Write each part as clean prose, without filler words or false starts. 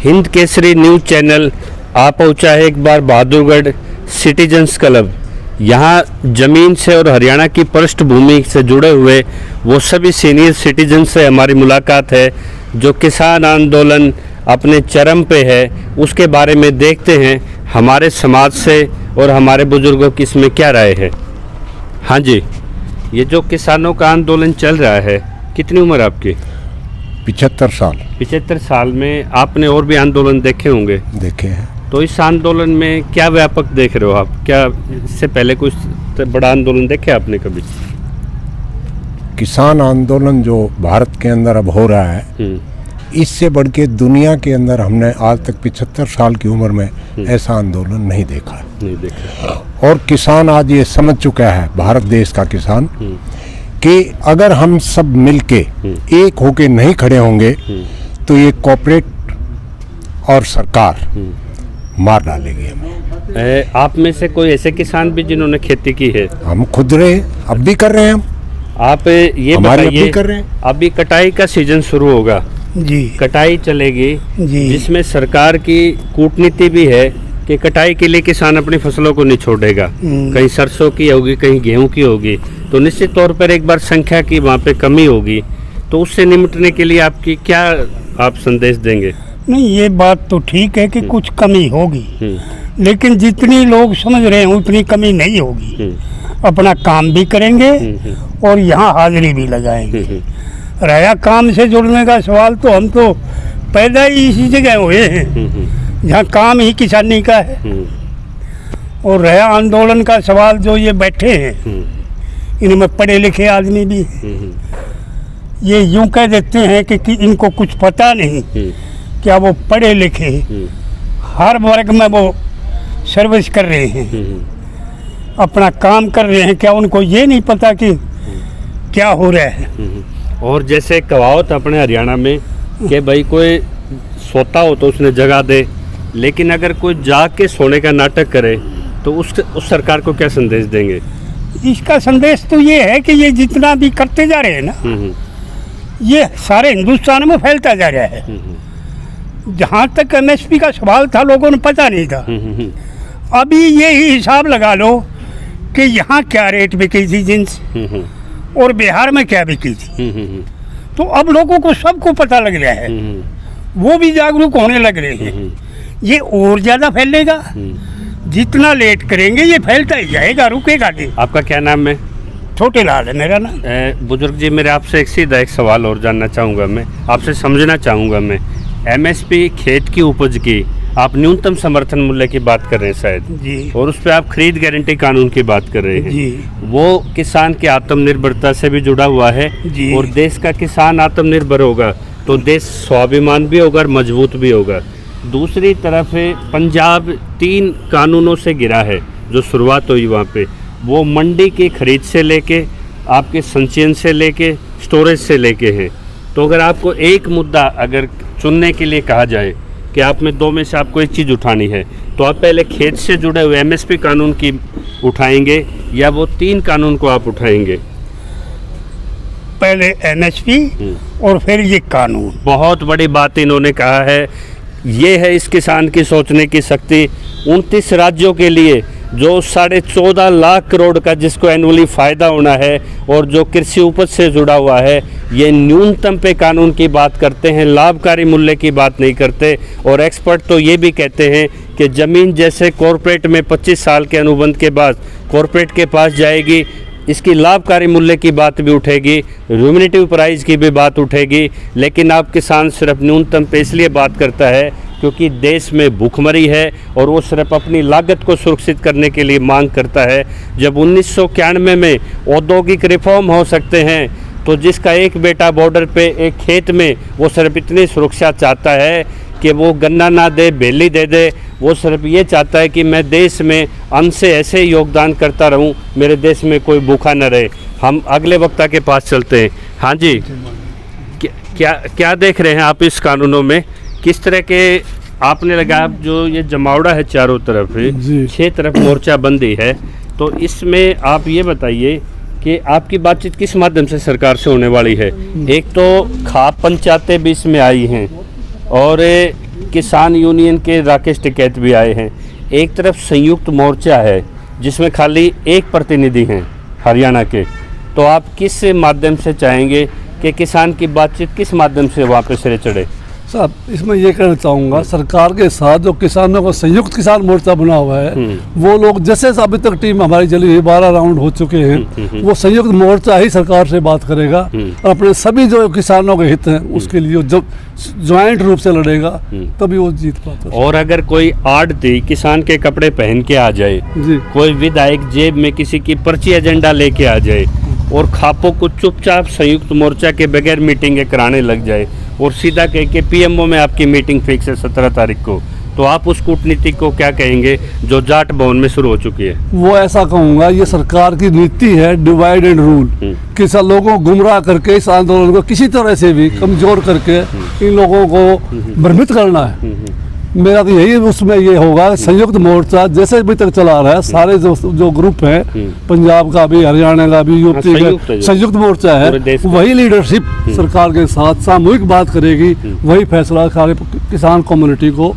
Hind Kesari news channel आ पहुंचा है एक बार बहादुरगढ़ सिटीजन्स क्लब। यहाँ ज़मीन से और हरियाणा की पृष्ठभूमि से जुड़े हुए वो सभी सीनियर सिटीजन से हमारी मुलाकात है। जो किसान आंदोलन अपने चरम पे है उसके बारे में देखते हैं हमारे समाज से और हमारे बुजुर्गों की इसमें क्या राय है। हाँ जी, ये जो किसानों का आंदोलन चल रहा है, कितनी उम्र आपकी? 75 साल। 75 साल में आपने और भी आंदोलन देखे होंगे? देखे हैं। तो इस आंदोलन में क्या व्यापक देख रहे हो आप? क्या इससे पहले कुछ बड़ा आंदोलन देखे आपने कभी? किसान आंदोलन जो भारत के अंदर अब हो रहा है, इससे बढ़ के दुनिया के अंदर हमने आज तक 75 साल की उम्र में ऐसा आंदोलन नहीं देखा। और किसान आज ये समझ चुका है, भारत देश का किसान, कि अगर हम सब मिलके एक होके नहीं खड़े होंगे तो ये कॉर्पोरेट और सरकार मार डालेगी हमें। आप में से कोई ऐसे किसान भी जिन्होंने खेती की है? हम खुद रहे, अब भी कर रहे हैं। हम आप ये बताइए, कर रहे हैं। अभी कटाई का सीजन शुरू होगा जी, कटाई चलेगी जी, जिसमें सरकार की कूटनीति भी है कि कटाई के लिए किसान अपनी फसलों को नहीं छोड़ेगा। कहीं सरसों की होगी, कहीं गेहूं की होगी, तो निश्चित तौर पर एक बार संख्या की वहाँ पे कमी होगी। तो उससे निपटने के लिए आपकी क्या आप संदेश देंगे? नहीं, ये बात तो ठीक है कि कुछ कमी होगी, लेकिन जितनी लोग समझ रहे हैं उतनी कमी नहीं होगी। अपना काम भी करेंगे और यहाँ हाजिरी भी लगाएंगे। रहा काम से जुड़ने का सवाल, तो हम तो पैदा ही इसी जगह हुए हैं जहाँ काम ही किसानी का है। और रहा आंदोलन का सवाल, जो ये बैठे हैं इनमें पढ़े लिखे आदमी भी हैं। ये यूं कह देते हैं कि इनको कुछ पता नहीं। क्या वो पढ़े लिखे हर वर्ग में वो सर्विस कर रहे हैं, अपना काम कर रहे हैं? क्या उनको ये नहीं पता कि क्या हो रहा है? और जैसे कहावत अपने हरियाणा में कि भाई कोई सोता हो तो उसने जगा दे, लेकिन अगर कोई जाग के सोने का नाटक करे तो उस सरकार को क्या संदेश देंगे? इसका संदेश तो ये है कि ये जितना भी करते जा रहे हैं ना, ये सारे हिंदुस्तान में फैलता जा रहा है। जहाँ तक MSP का सवाल था, लोगों ने पता नहीं था। अभी ये ही हिसाब लगा लो कि यहाँ क्या रेट बिकी थी जींस और बिहार में क्या बिकी थी। तो अब लोगों को सबको पता लग रहा है, वो भी जागरूक होने लग रहे हैं। ये और ज़्यादा फैलेगा, जितना लेट करेंगे ये फैलता ही जाएगा, रुकेगा नहीं। आपका क्या नाम है? छोटे लाल है मेरा नाम। बुजुर्ग जी, मेरे आपसे एक सीधा एक सवाल और जानना चाहूँगा, मैं आपसे समझना चाहूँगा। मैं MSP खेत की उपज की आप न्यूनतम समर्थन मूल्य की बात कर रहे हैं शायद जी, और उस पर आप खरीद गारंटी कानून की बात कर रहे हैं जी। वो किसान की आत्मनिर्भरता से भी जुड़ा हुआ है जी। और देश का किसान आत्मनिर्भर होगा तो देश स्वाभिमान भी होगा और मजबूत भी होगा। दूसरी तरफ पंजाब 3 कानूनों से घिरा है। जो शुरुआत हुई वहाँ पे, वो मंडी की खरीद से लेके आपके संचयन से लेके स्टोरेज से लेके है। तो अगर आपको एक मुद्दा अगर चुनने के लिए कहा जाए कि आप में 2 में से आपको एक चीज़ उठानी है, तो आप पहले खेत से जुड़े हुए MSP कानून की उठाएंगे या वो 3 कानून को आप उठाएंगे? पहले MSP और फिर ये कानून। बहुत बड़ी बात इन्होंने कहा है। ये है इस किसान की सोचने की शक्ति। 29 राज्यों के लिए जो 14.5 लाख करोड़ का जिसको एनुअली फ़ायदा होना है और जो कृषि उपज से जुड़ा हुआ है, ये न्यूनतम पे कानून की बात करते हैं, लाभकारी मूल्य की बात नहीं करते। और एक्सपर्ट तो ये भी कहते हैं कि ज़मीन जैसे कॉरपोरेट में 25 साल के अनुबंध के बाद कॉरपोरेट के पास जाएगी, इसकी लाभकारी मूल्य की बात भी उठेगी, र्यूमिनेटिव प्राइस की भी बात उठेगी। लेकिन आप किसान सिर्फ न्यूनतम पे इसलिए बात करता है क्योंकि देश में भूखमरी है और वो सिर्फ अपनी लागत को सुरक्षित करने के लिए मांग करता है। जब 1991 में औद्योगिक रिफॉर्म हो सकते हैं, तो जिसका एक बेटा बॉर्डर पे एक खेत में वो सिर्फ इतनी सुरक्षा चाहता है कि वो गन्ना ना दे, बेली दे दे। वो सिर्फ ये चाहता है कि मैं देश में अन्न से ऐसे योगदान करता रहूं, मेरे देश में कोई भूखा न रहे। हम अगले वक्ता के पास चलते हैं। हाँ जी, क्या देख रहे हैं आप इस कानूनों में? किस तरह के आपने लगा, जो ये जमावड़ा है चारों तरफ, 6 तरफ मोर्चाबंदी है, तो इसमें आप ये बताइए कि आपकी बातचीत किस माध्यम से सरकार से होने वाली है? एक तो खाप पंचायतें भी इसमें आई हैं और किसान यूनियन के राकेश टिकैत भी आए हैं, एक तरफ संयुक्त मोर्चा है जिसमें खाली एक प्रतिनिधि हैं हरियाणा के, तो आप किस माध्यम से चाहेंगे कि किसान की बातचीत किस माध्यम से वहाँ पे सिरे चढ़े? साहब इसमें ये कहना चाहूँगा, सरकार के साथ जो किसानों का संयुक्त किसान मोर्चा बना हुआ है, वो लोग जैसे अभी तक टीम हमारी चली हुई 12 राउंड हो चुके हैं, वो संयुक्त मोर्चा ही सरकार से बात करेगा और अपने सभी जो किसानों के हित हैं उसके लिए जो ज्वाइंट रूप से लड़ेगा तभी वो जीत पाता है। और अगर कोई आड़ती किसान के कपड़े पहन के आ जाए, कोई विधायक जेब में किसी की पर्ची एजेंडा लेके आ जाए और खापों को चुपचाप संयुक्त मोर्चा के बगैर मीटिंगें कराने लग जाए और सीधा कह के पीएमओ में आपकी मीटिंग फिक्स है 17 तारीख को, तो आप उस कूटनीति को क्या कहेंगे जो जाट भवन में शुरू हो चुकी है? वो ऐसा कहूँगा, ये सरकार की नीति है डिवाइड एंड रूल, कि सब लोगों को गुमराह करके इस आंदोलन को किसी तरह से भी कमजोर करके इन लोगों को भ्रमित करना है। मेरा तो यही उसमें ये होगा, संयुक्त मोर्चा जैसे अभी तक चला रहा है, सारे जो ग्रुप हैं, पंजाब का भी, हरियाणा का भी, यूपी का संयुक्त मोर्चा है, वही लीडरशिप सरकार के साथ सामूहिक बात करेगी, वही फैसला सारे किसान कम्युनिटी को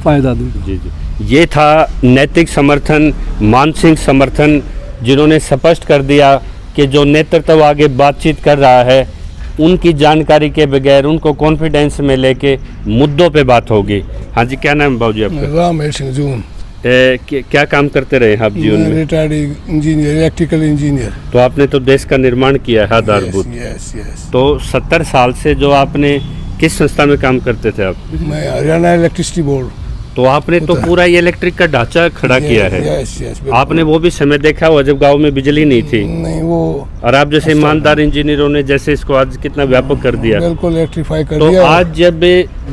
फायदा देगा। जी जी, ये था नैतिक समर्थन, मानसिक समर्थन, जिन्होंने स्पष्ट कर दिया कि जो नेतृत्व आगे बातचीत कर रहा है उनकी जानकारी के बगैर, उनको कॉन्फिडेंस में लेके मुद्दों पे बात होगी। हाँ जी, क्या नाम है बाबू जी आपका? रामेश सिंह जून। क्या काम करते रहे आप जीवन में? Retired engineer, electrical engineer. तो आपने तो देश का निर्माण किया है आधारभूत। तो 70 साल से जो आपने किस संस्था में काम करते थे आप? मैं हरियाणा इलेक्ट्रिसिटी बोर्ड। तो आपने तो पूरा ये इलेक्ट्रिक का ढांचा खड़ा किया है। आपने वो भी समय देखा हुआ जब गांव में बिजली नहीं थी। नहीं, वो और आप जैसे ईमानदार इंजीनियरों ने जैसे इसको आज कितना व्यापक कर दिया, बिल्कुल इलेक्ट्रीफाई कर तो दिया। आज जब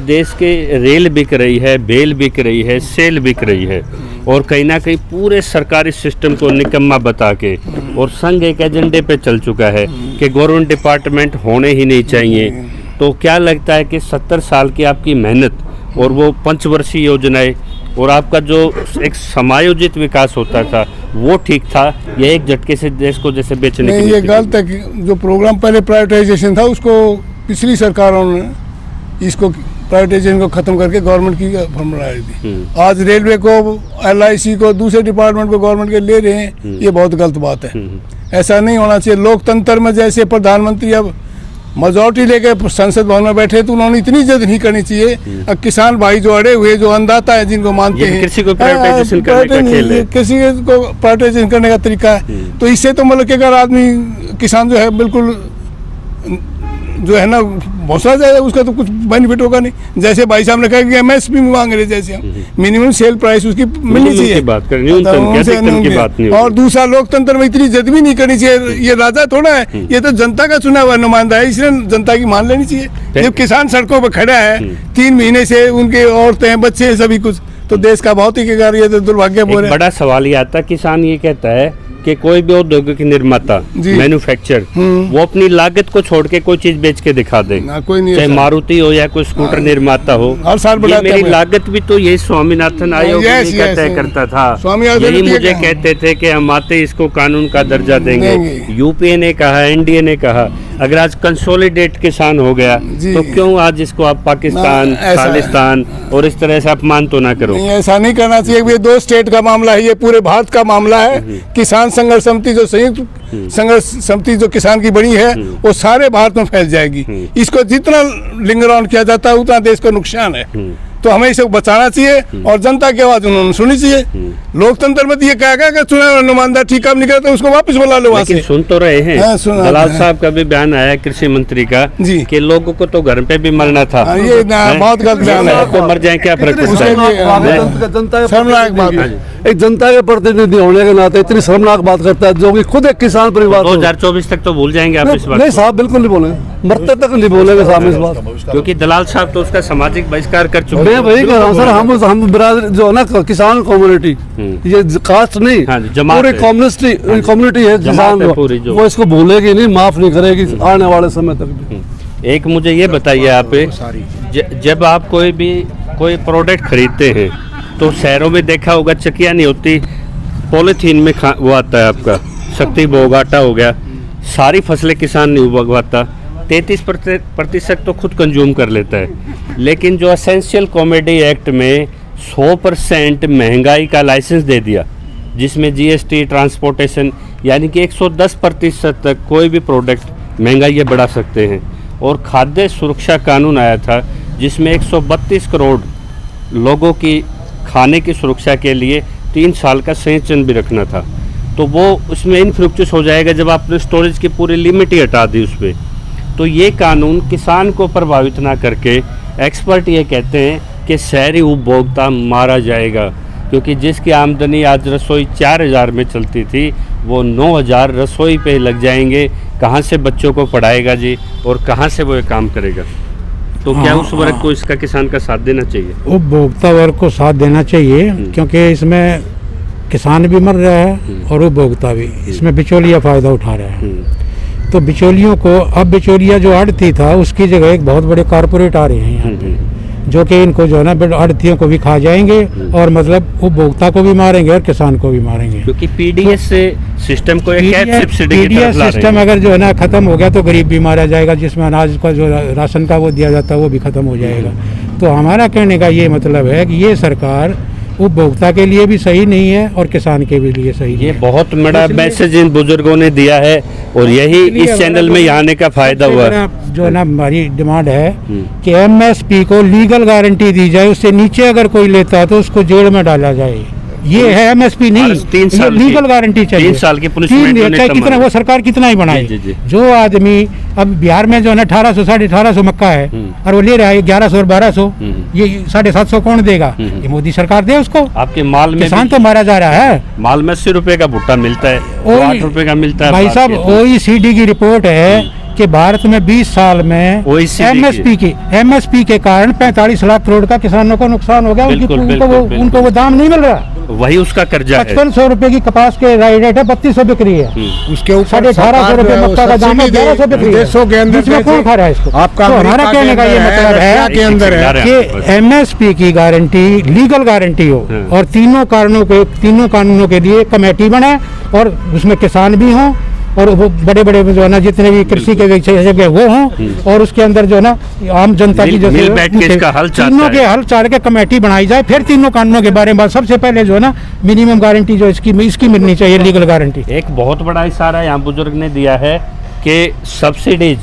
देश के रेल बिक रही है, बेल बिक रही है, सेल बिक रही है और कहीं ना कहीं पूरे सरकारी सिस्टम को निकम्मा बता के और संघ एक एजेंडे पे चल चुका है कि गवर्नमेंट डिपार्टमेंट होने ही नहीं चाहिए, तो क्या लगता है कि 70 साल की आपकी मेहनत और वो पंचवर्षीय योजनाएं और आपका जो एक समायोजित विकास होता था वो ठीक था, या एक झटके से देश को जैसे बेचने नहीं, ये गलत है कि जो प्रोग्राम पहले प्राइवेटाइजेशन था उसको पिछली सरकारों ने इसको प्राइवेटाइजेशन को खत्म करके गवर्नमेंट की फॉर्मूला दी। आज रेलवे को, LIC को, दूसरे डिपार्टमेंट को गवर्नमेंट के ले रहे हैं, ये बहुत गलत बात है। ऐसा नहीं होना चाहिए। लोकतंत्र में जैसे प्रधानमंत्री अब मेजोरिटी लेके संसद भवन में बैठे तो उन्होंने इतनी इज्जत नहीं करनी चाहिए। अब किसान भाई जो अड़े हुए, जो अन्नदाता है, जिनको मानते हैं, किसी को प्राइवेटाइजेशन करने का खेल है, किसी को प्राइवेटाइजेशन करने का तरीका है। तो इससे तो मतलब कि अगर आदमी किसान जो है बिल्कुल जो है ना भौसला जाएगा, उसका तो कुछ बेनिफिट होगा नहीं। जैसे भाई साहब ने कहा कि MSP मांग रहे, जैसे हम मिनिमम सेल प्राइस उसकी मिलनी चाहिए, बात करें, न्यूनतम की बात नहीं। और दूसरा, लोकतंत्र में इतनी इज्जत भी नहीं करनी चाहिए। ये राजा थोड़ा है, ये तो जनता का चुना हुआ नुमाइंदा है, इसलिए जनता की मान लेनी चाहिए। जब किसान सड़कों पर खड़ा है 3 महीने से, उनके औरतें, बच्चे, सभी कुछ, तो देश का बहुत ही ये तो दुर्भाग्यपूर्ण है। बड़ा सवाल ये आता है, किसान ये कहता है कि कोई भी औद्योगिक निर्माता, मैन्युफैक्चर, वो अपनी लागत को छोड़ के कोई चीज बेच के दिखा दे, चाहे मारुति हो या कोई स्कूटर निर्माता हो। हर साल ये मेरी लागत भी तो यही स्वामीनाथन आयोग तय करता था। यही मुझे कहते थे कि हम आते इसको कानून का दर्जा देंगे। यूपीए ने कहा, NDA ने कहा। अगर आज कंसोलिडेट किसान हो गया तो क्यों आज इसको आप पाकिस्तान, खालिस्तान और इस तरह से अपमान तो ना करो? नहीं, ऐसा नहीं करना चाहिए। ये 2 स्टेट का मामला है, ये पूरे भारत का मामला है। किसान संघर्ष समिति, जो संयुक्त संघर्ष समिति जो किसान की बनी है, वो सारे भारत में फैल जाएगी। इसको जितना लिंगर ऑन किया जाता है उतना देश को नुकसान है। तो हमें इसे बचाना चाहिए और जनता की आवाज उन्होंने सुननी चाहिए। लोकतंत्र में तो ये कहेगा कि चुना हुआ नुमाइंदा ठीक काम नहीं करता, उसको वापस बुला लो वहाँ से। सुन तो रहे हैं, दलाल साहब का भी बयान आया कृषि मंत्री का कि लोगों को तो घर पे भी मरना था। ये बहुत गलत बयान है। तो मर जाए, क्या फर्क पड़ता है? एक जनता के प्रतिनिधि होने के नाते इतनी शर्मनाक बात करता है, जो कि खुद एक किसान परिवार। 2024 तक तो भूल जाएंगे आप इस बात? नहीं साहब, बिल्कुल नहीं बोलेंगे, मरते तक नहीं बोलेंगे साहब इस बात, क्योंकि दलाल साहब तो उसका सामाजिक बहिष्कार कर चुके हैं। मैं वही कह रहा हूँ सर, हम बिरादरी जो है ना, किसान कम्युनिटी, ये कास्ट नहीं, पूरी कम्युनिटी है किसान, वो इसको भूलेगी नहीं, माफ नहीं करेगी आने वाले समय तक भी। एक मुझे ये बताइए आप, जब आप कोई प्रोडक्ट खरीदते हैं तो शहरों में देखा होगा चकिया नहीं होती, पॉलीथीन में वो आता है आपका शक्ति भोग आटा हो गया, सारी फसलें किसान नहीं उगवाता, 33% तो खुद कंज्यूम कर लेता है, लेकिन जो एसेंशियल कॉमोडिटी एक्ट में 100% महंगाई का लाइसेंस दे दिया, जिसमें जीएसटी, ट्रांसपोर्टेशन, यानी कि 110% तक कोई भी प्रोडक्ट महंगाई बढ़ा सकते हैं। और खाद्य सुरक्षा कानून आया था, जिसमें 132 करोड़ लोगों की खाने की सुरक्षा के लिए 3 साल का संचयन भी रखना था। तो वो उसमें इनफ्रुक्चुअस हो जाएगा जब आपने स्टोरेज की पूरी लिमिट ही हटा दी उस पर। तो ये कानून किसान को प्रभावित ना करके, एक्सपर्ट ये कहते हैं कि शहरी उपभोक्ता मारा जाएगा, क्योंकि जिसकी आमदनी आज रसोई 4000 में चलती थी, वो 9000 रसोई पे लग जाएंगे। कहाँ से बच्चों को पढ़ाएगा जी, और कहाँ से वो ये काम करेगा? तो क्या उस वर्ग को इसका किसान का साथ देना चाहिए? उपभोक्ता वर्ग को साथ देना चाहिए, क्योंकि इसमें किसान भी मर रहा है और उपभोक्ता भी। इसमें बिचौलिया फ़ायदा उठा रहा है। तो बिचौलियों को, अब बिचौलिया जो आड़ती था उसकी जगह एक बहुत बड़े कारपोरेट आ रहे हैं यहाँ पे, जो कि इनको जो है ना आड़तियों को भी खा जाएंगे और मतलब उपभोक्ता को भी मारेंगे और किसान को भी मारेंगे। क्योंकि पीडीएस से सिस्टम को एक कैप सब्सिडी की तरफ पीडीएस ला रहे सिस्टम हैं। अगर जो है ना खत्म हो गया तो गरीब भी मारा जाएगा, जिसमें अनाज का जो राशन का वो दिया जाता है वो भी खत्म हो जाएगा। तो हमारा कहने का ये मतलब है कि ये सरकार उपभोक्ता के लिए भी सही नहीं है और किसान के भी लिए सही नहीं ये है। बहुत बड़ा मैसेज इन बुजुर्गों ने दिया है, और यही इस चैनल में आने का फायदा हुआ। जो है ना हमारी डिमांड है कि एमएसपी को लीगल गारंटी दी जाए, उससे नीचे अगर कोई लेता है तो उसको जेल में डाला जाए। ये है एमएसपी नहीं, 3 ये साल लीगल की- गारंटी चाहिए। 3 साल की punishment चाहे उन्हें कितना तमाम। वो सरकार कितना ही बनाए। जी, जी, जी। जो आदमी अब बिहार में जो है ना 1800 1850 मक्का है और वो ले रहा है 1100 और 1200, ये 750 कौन देगा? ये मोदी सरकार दे उसको। आपके माल में किसान भी- तो मारा जा रहा है। माल में 80 रुपए का भुट्टा मिलता है, तो 8 रुपए का मिलता है। भाई साहब, भारतीय। OECD की रिपोर्ट है कि भारत में 20 साल में OECD एमएसपी के कारण 45 लाख करोड़ का किसानों को नुकसान हो गया। बिल्कुल, उनको वो बिल्कुल, उनको वो दाम नहीं मिल रहा। वही उसका कर्जा है। 5500 रुपए की कपास के रेट है, 3200 बिक रही है। उसके ऊपर 1850 रुपए मक्का का दाम है, 1100 बिक रही है। देशों के अंदर दूसरा कौन खा रहा है इसको? आपका तो हमारा अमेरिका के कहने का ये अंदर है, मतलब रशिया है के अंदर है कि एमएसपी की गारंटी लीगल गारंटी हो हाँ। और तीनों कानूनों के लिए कमेटी बने और उसमें किसान भी हों और वो बड़े बड़े जो है ना जितने भी कृषि के विशेषज्ञ वो हों, और उसके अंदर जो है ना आम जनता की मिल बैठ के इसका हल चाहता तीनों है। के हल चाल के कमेटी बनाई जाए, फिर तीनों कानूनों के बारे में सबसे पहले जो है ना मिनिमम गारंटी जो इसकी मिलनी चाहिए, लीगल गारंटी। एक बहुत बड़ा इशारा यहाँ बुजुर्ग ने दिया है कि सब्सिडीज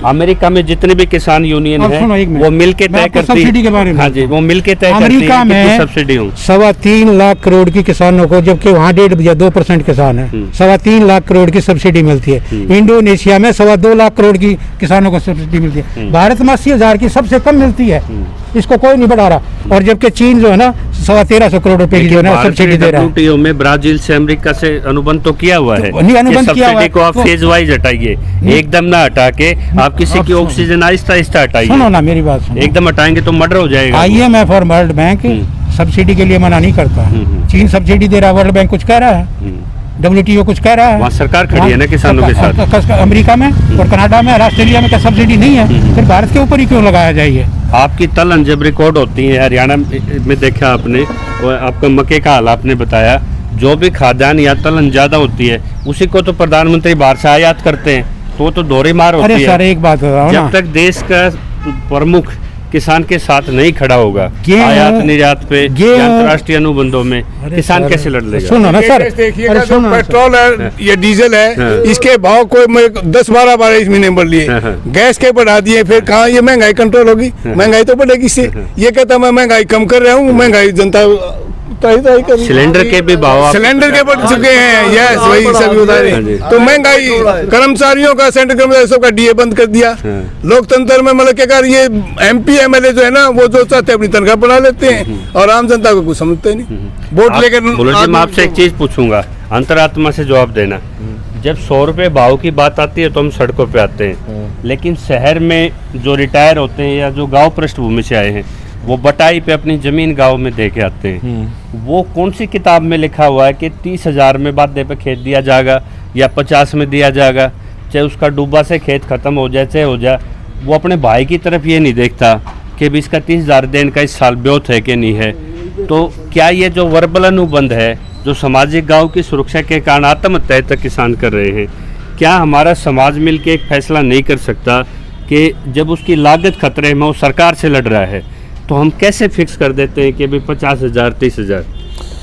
अमेरिका में जितने भी किसान यूनियन अब सुनो, है एक मिनट। वो मिलके मैं तय आपको करती सब्सिडी के बारे में हाँ जी, वो मिलके तय करती अमेरिका है में कितनी सब्सिडी हो। 3.25 लाख करोड़ की किसानों को, जबकि वहाँ 1.5 या 2% किसान है, 3.25 लाख करोड़ की सब्सिडी मिलती है। इंडोनेशिया में 2.25 लाख करोड़ की किसानों को सब्सिडी मिलती है। भारत में 80,000 की सबसे कम मिलती है, इसको कोई नहीं बढ़ा रहा। और जबकि चीन जो है ना 1350 करोड़ रुपए की जो है ना सब्सिडी दे रहा है। WTO में ब्राजील से अमेरिका से अनुबंध तो किया हुआ है नहीं, अनुबंध कि किया हुआ सब्सिडी है। को आप तो- फेज वाइज हटाइए, एकदम ना हटा के आप किसी अब की सुनो। ऑक्सीजन आहिस्ता आहिस्ता सुनो हटाइए। ना मेरी बात सुनो। एकदम हटाएंगे तो मर्डर हो जाएगा। IMF और वर्ल्ड बैंक सब्सिडी के लिए मना नहीं करता। चीन सब्सिडी दे रहा है, वर्ल्ड बैंक कुछ कह रहा है, WTO कुछ कह रहा है। वहाँ सरकार खड़ी है ना किसानों के साथ। अमेरिका में और कनाडा में और ऑस्ट्रेलिया में क्या सब्सिडी नहीं है? फिर भारत के ऊपर ही क्यों लगाया जाए? आपकी तलन जब रिकॉर्ड होती है, हरियाणा में देखा आपने, और आपका मक्के का हाल आपने बताया, जो भी खाद्यान्न या तलन ज्यादा होती है उसी को तो प्रधानमंत्री बाहर से आयात करते हैं, तो वो तो दोहरी मार होती अरे है। सर एक बात बताओ ना, जब तक देश का प्रमुख किसान के साथ नहीं खड़ा होगा गेहूं- आयात निर्यात पे गेहूं- या अंतर्राष्ट्रीय अनुबंधों में, अरे किसान सर, कैसे लड़ लेगा? सुनो ना सर, देखिएगा, अरे जो सुनो ना सर। पेट्रोल है, ये डीजल है, हाँ। इसके भाव को 10-12 बार इस महीने बढ़ लिए, हाँ, हाँ। गैस के बढ़ा दिए, फिर कहाँ ये महंगाई कंट्रोल होगी? महंगाई तो बढ़ेगी इससे। ये कहता मैं महंगाई कम कर रहा हूँ, महंगाई जनता ताई कर रही है। सिलेंडर के भी भाव आप- सिलेंडर के बढ़ चुके हैं, यस वही सभी बता रहे हाँ जी। हैं। तो महंगाई, कर्मचारियों का, सेंट्रल कर्मचारी सबका DA बंद कर दिया। लोकतंत्र में मतलब क्या कर, ये MP MLA जो है ना वो जो चाहते हैं अपनी तनख्वाह बढ़ा लेते हैं और आम जनता को कुछ समझते ही नहीं। वोट आप- लेकर बोलो जी, मैं आपसे एक चीज पूछूंगा, अंतरात्मा से जवाब देना। जब 100 रुपए भाव की बात आती है तो हम सड़कों पे आते हैं, लेकिन शहर में जो रिटायर होते हैं या जो गांव पृष्ठभूमि से आए हैं वो बटाई पे अपनी जमीन गांव में दे के आते हैं। वो कौन सी किताब में लिखा हुआ है कि 30,000 में बादे पे खेत दिया जाएगा या 50 में दिया जाएगा, चाहे उसका डूबा से खेत खत्म हो जाए चाहे हो जाए। वो अपने भाई की तरफ ये नहीं देखता कि भी इसका 30,000 देने का इस साल ब्योत है कि नहीं है। तो क्या ये जो वर्बल अनुबंध है जो सामाजिक गांव की सुरक्षा के कारण आत्महत्या तक किसान कर रहे हैं, क्या हमारा समाज मिल के एक फैसला नहीं कर सकता कि जब उसकी लागत खतरे में वो सरकार से लड़ रहा है तो हम कैसे फिक्स कर देते हैं कि भाई 50,000 30,000?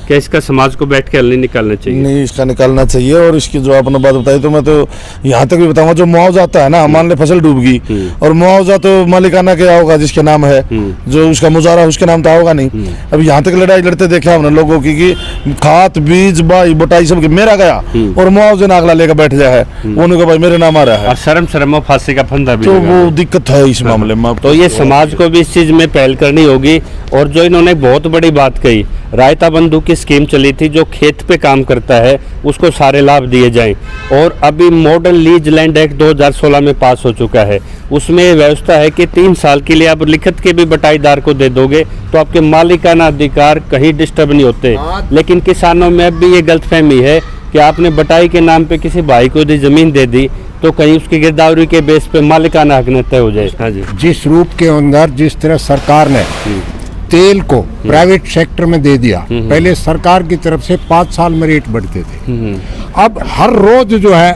क्या इसका समाज को बैठ के हल नहीं निकालना चाहिए? नहीं, इसका निकालना चाहिए। और इसकी जो आपने बात बताई तो मैं तो यहाँ तक भी बताऊंगा, जो मुआवजा आता है ना, मान ले फसल डूब गई और मुआवजा तो मालिकाना क्या होगा जिसके नाम है, जो उसका मुजारा उसके नाम तो होगा नहीं। अब यहाँ तक लड़ाई लड़ते देखा हमने लोगों की कि खाद बीज बाई बोटाई सब मेरा गया और मुआवजे ना अगला लेकर बैठ जाए है, उन्होंने भाई मेरे नाम आ रहा है, और शर्म फांसी का फंदा भी तो लगा। वो दिक्कत है इस मामले में। तो ये समाज को भी इस चीज में पहल करनी होगी। और जो इन्होंने बहुत बड़ी बात कही, रायता बंधु की स्कीम चली थी, जो खेत पे काम करता है उसको सारे लाभ दिए जाएं। और अभी मॉडल लीज लैंड एक्ट 2016 में पास हो चुका है, उसमें व्यवस्था है कि 3 साल के लिए आप लिखित के भी बटाईदार को दे दोगे तो आपके मालिकाना अधिकार कहीं डिस्टर्ब नहीं होते। लेकिन किसानों में अब भी ये गलतफहमी है कि आपने बटाई के नाम पे किसी भाई को यदि जमीन दे दी तो कहीं उसकी गिरदावरी के बेस पे मालिकाना हक न तय हो जाए। हाँ जी। जिस रूप के अंदर जिस तरह सरकार ने तेल को प्राइवेट सेक्टर में दे दिया, पहले सरकार की तरफ से 5 साल में रेट बढ़ते थे, अब हर रोज जो है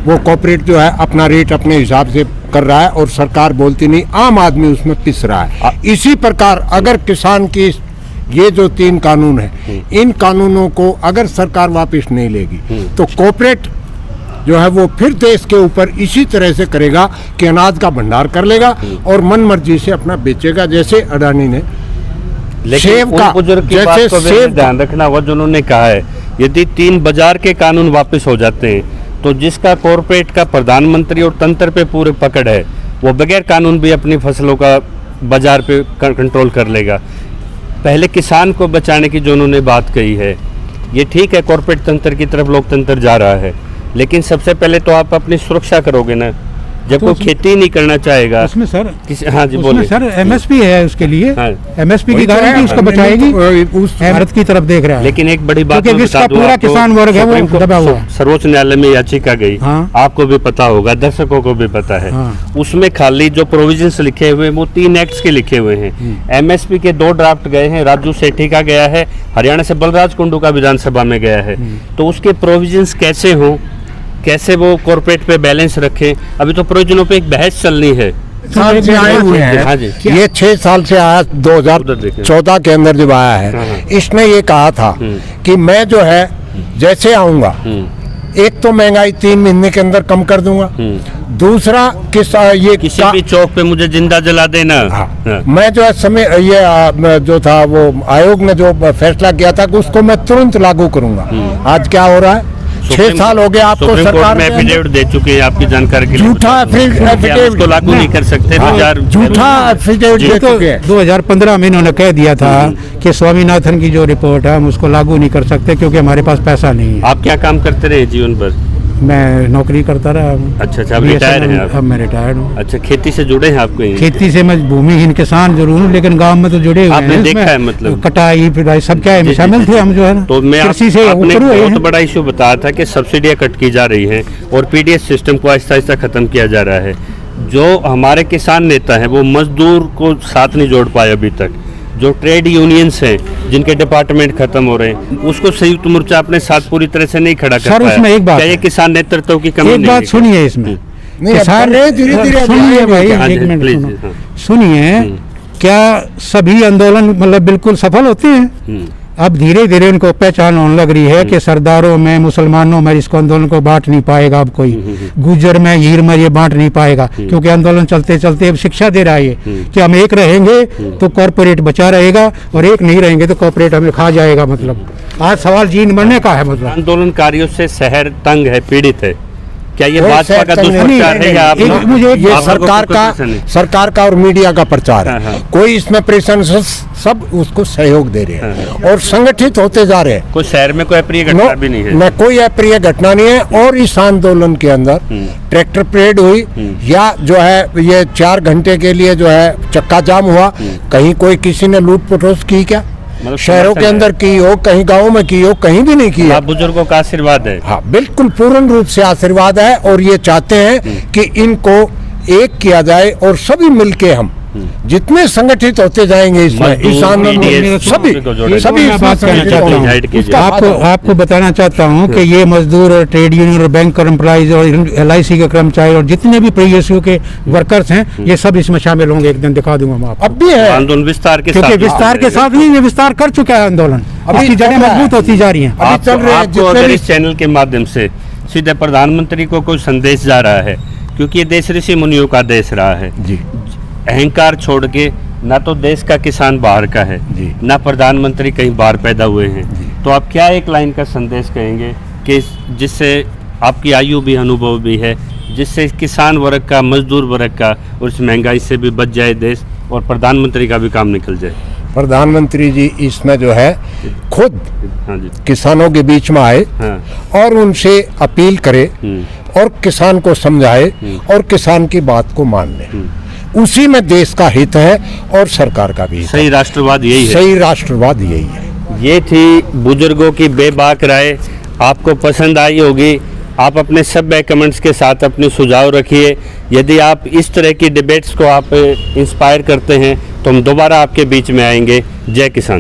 वो कॉर्पोरेट जो है अपना रेट अपने हिसाब से कर रहा है और सरकार बोलती नहीं, आम आदमी उसमें पिस रहा है। इसी प्रकार अगर किसान की ये जो 3 कानून है, इन कानूनों को अगर सरकार वापस नहीं लेगी तो कॉर्पोरेट जो है वो फिर देश के ऊपर इसी तरह से करेगा कि अनाज का भंडार कर लेगा और मन मर्जी से अपना बेचेगा, जैसे अडानी ने लेकिन उन बुजुर्ग की बात को भी ध्यान रखना हुआ जो उन्होंने कहा है, यदि 3 बाजार के कानून वापस हो जाते हैं तो जिसका कॉर्पोरेट का प्रधानमंत्री और तंत्र पे पूरे पकड़ है, वो बगैर कानून भी अपनी फसलों का बाजार पे कंट्रोल कर लेगा। पहले किसान को बचाने की जो उन्होंने बात कही है, ये ठीक है, कॉर्पोरेट तंत्र की तरफ लोकतंत्र जा रहा है, लेकिन सबसे पहले तो आप अपनी सुरक्षा करोगे ना। जब कोई खेती नहीं करना चाहेगा उसमें सर हाँ जी बोलिए सर, एमएसपी है उसके लिए, हाँ। एमएसपी की गारंटी उसको बचाएगी, उस भारत की तरफ देख रहा है। लेकिन एक बड़ी बात क्योंकि इसका पूरा किसान वर्ग है वो दबा हुआ है। सर्वोच्च न्यायालय में याचिका गई, हाँ। आपको भी पता होगा, दर्शकों को भी पता है, हाँ। उसमें खाली जो प्रोविजंस लिखे हुए वो 3 एक्ट्स के लिखे हुए हैं। एमएसपी के 2 ड्राफ्ट गए हैं, राजू सेठी का गया है, हरियाणा से बलराज कुंडू का विधानसभा में गया है। तो उसके प्रोविजंस कैसे हों, कैसे वो कॉर्पोरेट पे बैलेंस रखें, अभी तो प्रोविजनों पे एक बहस चलनी है। साल से आए हुए हैं। हाँ जी। ये 6 साल से आया, 2014 के अंदर जब आया है, इसने ये कहा था कि मैं जो है जैसे आऊंगा, एक तो महंगाई 3 महीने के अंदर कम कर दूंगा, दूसरा ये किसी भी चौक पे मुझे जिंदा जला देना। हाँ। मैं जो है समय ये जो था वो आयोग ने जो फैसला किया था कि उसको मैं तुरंत लागू करूंगा। आज क्या हो रहा है, 6 साल हो गए आपको सरकार में एफिडेविट दे चुके हैं आपकी जानकारी के लिए। झूठा एफिडेविट को लागू नहीं कर सकते। झूठा एफिडेविट दे चुके हैं। 2015 में इन्होंने कह दिया था कि स्वामीनाथन की जो रिपोर्ट है हम उसको लागू नहीं कर सकते क्योंकि हमारे पास पैसा नहीं है। आप क्या काम करते रहे जीवन भर? मैं नौकरी करता रहा। अच्छा, अब रिटायर हैं आप? अब मैं रिटायर्ड हूँ। अच्छा, खेती से जुड़े हैं आप? कहीं खेती से मैं भूमिहीन किसान जरूर हूँ, लेकिन गांव में तो जुड़े हुए आपने हैं। देखा है मतलब कटाई पिटाई सब क्या है, शामिल थे हम जो है ना। तो मैं कृषि से आपने ऊपर हुए बहुत हैं। बड़ा इशू बताया था कि सब्सिडियां कट की जा रही हैं और पीडीएस सिस्टम को आहिस्ता आहिस्ता खत्म किया जा रहा है। जो हमारे किसान नेता हैं वो मजदूर को साथ नहीं जोड़ पाए अभी तक। जो ट्रेड यूनियंस हैं जिनके डिपार्टमेंट खत्म हो रहे हैं, उसको संयुक्त मोर्चा अपने साथ पूरी तरह से नहीं खड़ा कर पाया। उसमें एक बात क्या ये किसान नेतृत्व की कमी? एक बात सुनिए इसमें, किसान धीरे-धीरे सुनिए भाई, हाँ जी, एक मिनट प्लीज, सुनो। हाँ। सुनिए, क्या सभी आंदोलन मतलब बिल्कुल सफल होते हैं? अब धीरे धीरे उनको पहचान होने लग रही है कि सरदारों में, मुसलमानों में इसको आंदोलन को बांट नहीं पाएगा अब कोई, गुज्जर में, हीर में ये बांट नहीं पाएगा, क्योंकि आंदोलन चलते चलते अब शिक्षा दे रहा है कि हम एक रहेंगे तो कॉर्पोरेट बचा रहेगा और एक नहीं रहेंगे तो कॉर्पोरेट हमें खा जाएगा। मतलब आज सवाल जीन बनने का है। मतलब आंदोलनकारियों से शहर तंग है, पीड़ित है। क्या ये भाजपा का दुष्प्रचार है या मुझे ये सरकार का और मीडिया का प्रचार है? कोई इसमें प्रेशर, सब उसको सहयोग दे रहे हैं और संगठित होते जा रहे हैं। कोई शहर में कोई अप्रिय घटना भी नहीं है? न कोई अप्रिय घटना नहीं है। और इस आंदोलन के अंदर ट्रैक्टर परेड हुई या जो है ये 4 घंटे के लिए जो है चक्का जाम हुआ, कहीं कोई किसी ने लूट पटोस की क्या? मतलब शहरों के अंदर की हो, कहीं गाँव में की हो, कहीं भी नहीं की है। बुजुर्गों का आशीर्वाद है। हाँ, बिल्कुल पूर्ण रूप से आशीर्वाद है और ये चाहते हैं कि इनको एक किया जाए और सभी मिलके हम जितने संगठित होते जाएंगे इसमें मजदूर, इस आंदोलन BDS, में सभी को जोड़ा सभी मैं बात इसमें करना संगठित चाहता होंगे। हूँ। हाइड कीजिए। उसका फायदा आपको बताना चाहता हूँ कि ये मजदूर और ट्रेड यूनियन और बैंक एम्प्लॉइज और LIC के कर्मचारी और जितने भी PSU के वर्कर्स हैं, ये सब इसमें शामिल होंगे। एक दिन दिखा दूंगा मैं आपको, अब भी है, आंदोलन विस्तार के क्योंकि साथ विस्तार के साथ नहीं, ये विस्तार कर चुका है आंदोलन, अभी इसकी जड़ें चल रहा है। मजबूत होती जा रही हैं। अभी चल रहे हैं आपको जितने अगर भी इस चैनल के माध्यम से सीधे प्रधानमंत्री को कोई संदेश जा रहा है, क्योंकि ये देश ऋषि मुनियों का देश रहा है, जी अहंकार छोड़ के ना तो देश का किसान बाहर का है, जी। ना प्रधानमंत्री कहीं बाहर पैदा हुए हैं, तो आप क्या एक लाइन का संदेश कहेंगे कि जिससे आपकी आयु भी अनुभव भी है, जिससे किसान वर्ग का, मजदूर वर्ग का और इस महंगाई से भी बच जाए देश और प्रधानमंत्री का भी काम निकल जाए? प्रधानमंत्री जी इसमें जो है खुद हाँ जी। किसानों के बीच में आए हाँ। और उनसे अपील करे और किसान को समझाए और किसान की बात को मान ले। उसी में देश का हित है और सरकार का भी हित है। सही राष्ट्रवाद यही है। सही राष्ट्रवाद यही है। ये थी बुजुर्गों की बेबाक राय। आपको पसंद आई होगी। आप अपने सभ्य कमेंट्स के साथ अपने सुझाव रखिए। यदि आप इस तरह की डिबेट्स को आप इंस्पायर करते हैं तो हम दोबारा आपके बीच में आएंगे। जय किसान।